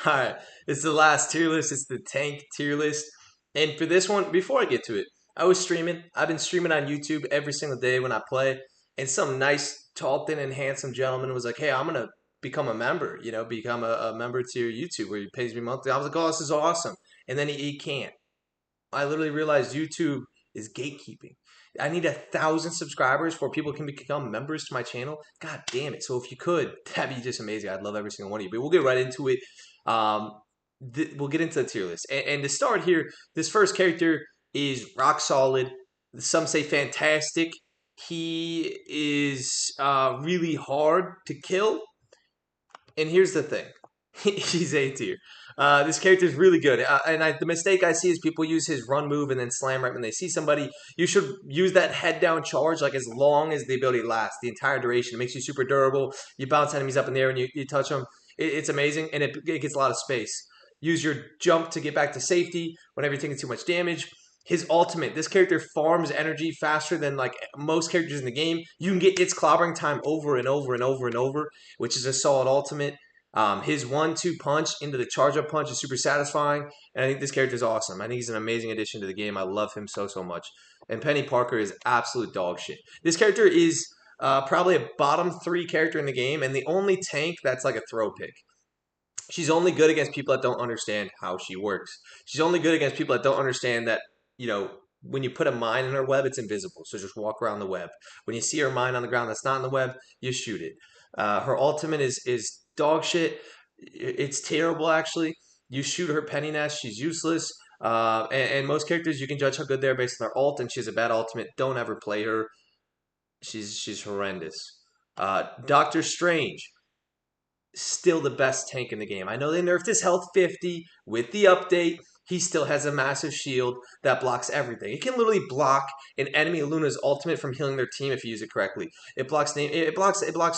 Alright, it's the last tier list. It's the tank tier list. And for this one, before I get to it, I was streaming. I've been streaming on YouTube every single day when I play. And some nice, tall, thin, and handsome gentleman was like, hey, I'm going to become a member, become a member to your YouTube where he pays me monthly. I was like, oh, this is awesome. And then he can't. I literally realized YouTube is gatekeeping. I need 1,000 subscribers before people can become members to my channel. God damn it! So if you could, that'd be just amazing. I'd love every single one of you. But we'll get right into it. Um, we'll get into the tier list. And to start here, this first character is rock solid. Some say fantastic. He is really hard to kill. And here's the thing. He's A tier. This character is really good. The mistake I see is people use his run move and then slam right when they see somebody. You should use that head down charge like as long as the ability lasts, the entire duration. It makes you super durable. You bounce enemies up in the air and you touch them. It's amazing, and it gets a lot of space. Use your jump to get back to safety whenever you're taking too much damage. His ultimate, this character farms energy faster than like most characters in the game. You can get its clobbering time over and over and over and over, which is a solid ultimate. His 1-2 punch into the charge up punch is super satisfying, and I think this character is awesome. I think he's an amazing addition to the game. I love him so much. And Penny Parker is absolute dog shit. This character is probably a bottom 3 character in the game, and the only tank that's like a throw pick. She's only good against people that don't understand how she works. She's only good against people that don't understand that, when you put a mine in her web, it's invisible. So just walk around the web. When you see her mine on the ground that's not in the web, you shoot it. Her ultimate is dog shit. It's terrible, actually. You shoot her penny nest, she's useless. And most characters, you can judge how good they're based on their ult, and she has a bad ultimate. Don't ever play her. She's horrendous. Doctor Strange, still the best tank in the game. I know they nerfed his health 50 with the update. He still has a massive shield that blocks everything. It can literally block an enemy Luna's ultimate from healing their team if you use it correctly. It blocks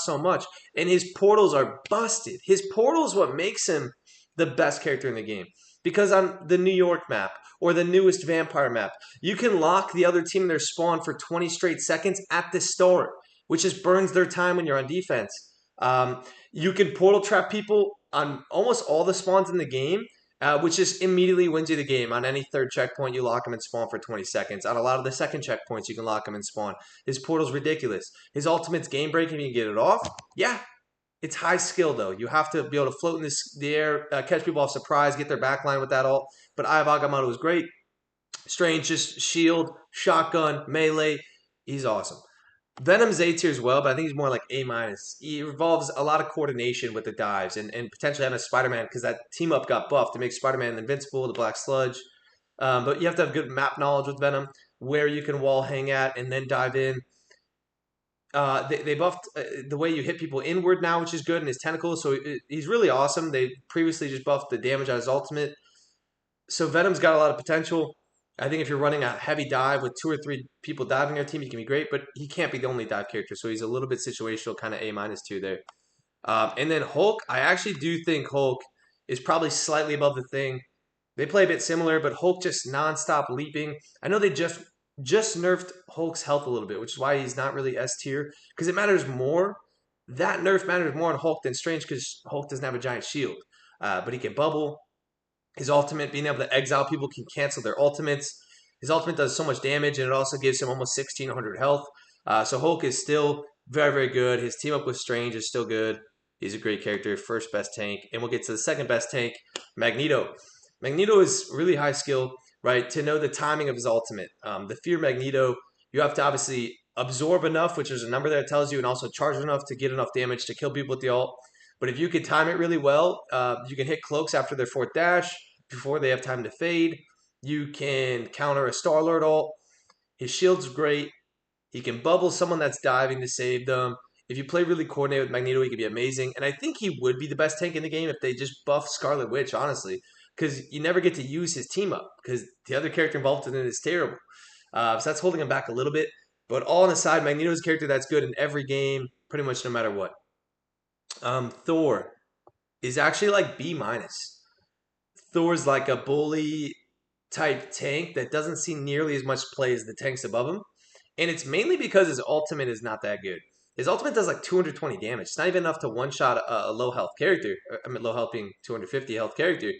so much. And his portals are busted. His portal is what makes him the best character in the game. Because on the New York map or the newest vampire map, you can lock the other team in their spawn for 20 straight seconds at the start, which just burns their time when you're on defense. You can portal trap people on almost all the spawns in the game, which just immediately wins you the game. On any third checkpoint, you lock him in spawn for 20 seconds. On a lot of the second checkpoints, you can lock him in spawn. His portal's ridiculous. His ultimate's game breaking if you can get it off. Yeah, it's high skill, though. You have to be able to float in the air, catch people off surprise, get their backline with that ult. But Eye of Agamotto is great. Strange, just shield, shotgun, melee. He's awesome. Venom's A tier as well, but I think he's more like A minus. He involves a lot of coordination with the dives and potentially having a Spider-Man because that team up got buffed to make Spider-Man invincible, the Black Sludge. But you have to have good map knowledge with Venom, where you can wall hang at and then dive in. They buffed the way you hit people inward now, which is good, and his tentacles, so he's really awesome. They previously just buffed the damage on his ultimate. So Venom's got a lot of potential. I think if you're running a heavy dive with 2 or 3 people diving your team, he can be great, but he can't be the only dive character, so he's a little bit situational, kind of A minus 2 there. And then Hulk, I actually do think Hulk is probably slightly above the thing. They play a bit similar, but Hulk just nonstop leaping. I know they just nerfed Hulk's health a little bit, which is why he's not really S tier, because it matters more. That nerf matters more on Hulk than Strange, because Hulk doesn't have a giant shield. But he can bubble. His ultimate, being able to exile people, can cancel their ultimates. His ultimate does so much damage, and it also gives him almost 1,600 health. So Hulk is still very good. His team up with Strange is still good. He's a great character, first best tank. And we'll get to the second best tank, Magneto. Magneto is really high skill, right, to know the timing of his ultimate. The Fear Magneto, you have to obviously absorb enough, which is a number that tells you, and also charge enough to get enough damage to kill people with the ult. But if you can time it really well, you can hit cloaks after their 4th dash, before they have time to fade. You can counter a Star-Lord ult. His shield's great. He can bubble someone that's diving to save them. If you play really coordinated with Magneto, he could be amazing. And I think he would be the best tank in the game if they just buff Scarlet Witch, honestly. Because you never get to use his team up, because the other character involved in it is terrible. So that's holding him back a little bit. But all on the side, Magneto's a character that's good in every game, pretty much no matter what. Thor is actually like B minus. Thor's like a bully type tank that doesn't see nearly as much play as the tanks above him. And it's mainly because his ultimate is not that good. His ultimate does like 220 damage. It's not even enough to one shot a low health character. I mean, low health being 250 health character.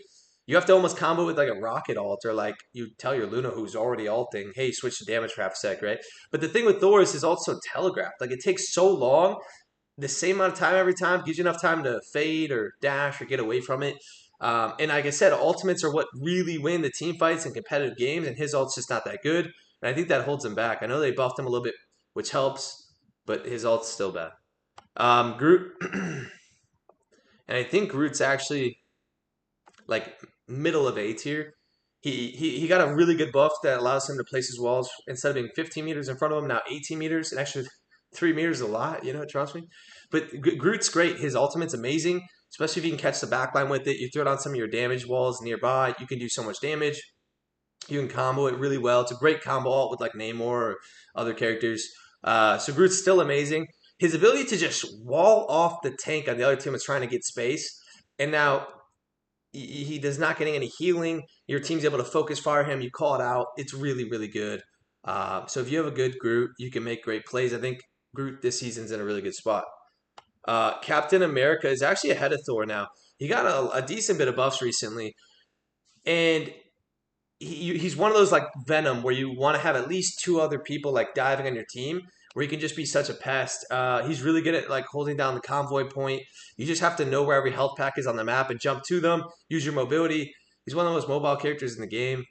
You have to almost combo with like a rocket ult, or like you tell your Luna who's already ulting, hey, switch to damage for half a sec, right? But the thing with Thor is his ult's so telegraphed. Like it takes so long, the same amount of time every time, gives you enough time to fade or dash or get away from it. And like I said, ultimates are what really win the team fights and competitive games, and his ult's just not that good. And I think that holds him back. I know they buffed him a little bit, which helps, but his ult's still bad. Groot, and I think Groot's actually like middle of A tier. He got a really good buff that allows him to place his walls instead of being 15 meters in front of him, now 18 meters, and actually 3 meters is a lot, trust me. But Groot's great. His ultimate's amazing, especially if you can catch the backline with it. You throw it on some of your damage walls nearby, you can do so much damage. You can combo it really well. It's a great combo ult with like Namor or other characters. So Groot's still amazing. His ability to just wall off the tank on the other team that's trying to get space, and now he does not getting any healing. Your team's able to focus fire him. You call it out. It's really, really good. So if you have a good Groot, you can make great plays. I think Groot this season's in a really good spot. Captain America is actually ahead of Thor now. He got a decent bit of buffs recently, and he's one of those like Venom where you want to have at least two other people like diving on your team where he can just be such a pest. He's really good at like holding down the convoy point. You just have to know where every health pack is on the map and jump to them. Use your mobility. He's one of the most mobile characters in the game.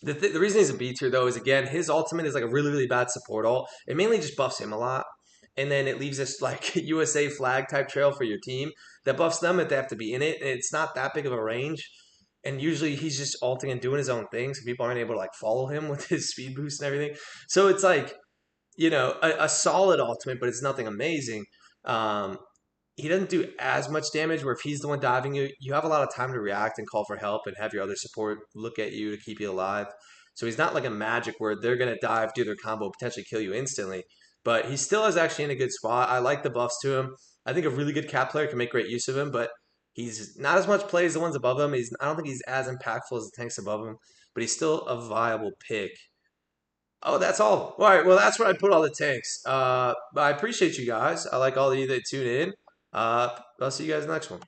The reason he's a B tier though is again his ultimate is like a really really bad support ult. It mainly just buffs him a lot, and then it leaves this like USA flag type trail for your team that buffs them if they have to be in it. And it's not that big of a range, and usually he's just ulting and doing his own thing, so people aren't able to like follow him with his speed boost and everything. So it's like a solid ultimate, but it's nothing amazing. Um, he doesn't do as much damage. Where if he's the one diving you, you have a lot of time to react and call for help and have your other support look at you to keep you alive. So he's not like a magic where they're gonna dive, do their combo, potentially kill you instantly. But he still is actually in a good spot. I like the buffs to him. I think a really good cap player can make great use of him, but he's not as much play as the ones above him. I don't think he's as impactful as the tanks above him, but he's still a viable pick. Oh, that's all. All right. Well, that's where I put all the tanks. I appreciate you guys. I like all of you that tune in. I'll see you guys next one.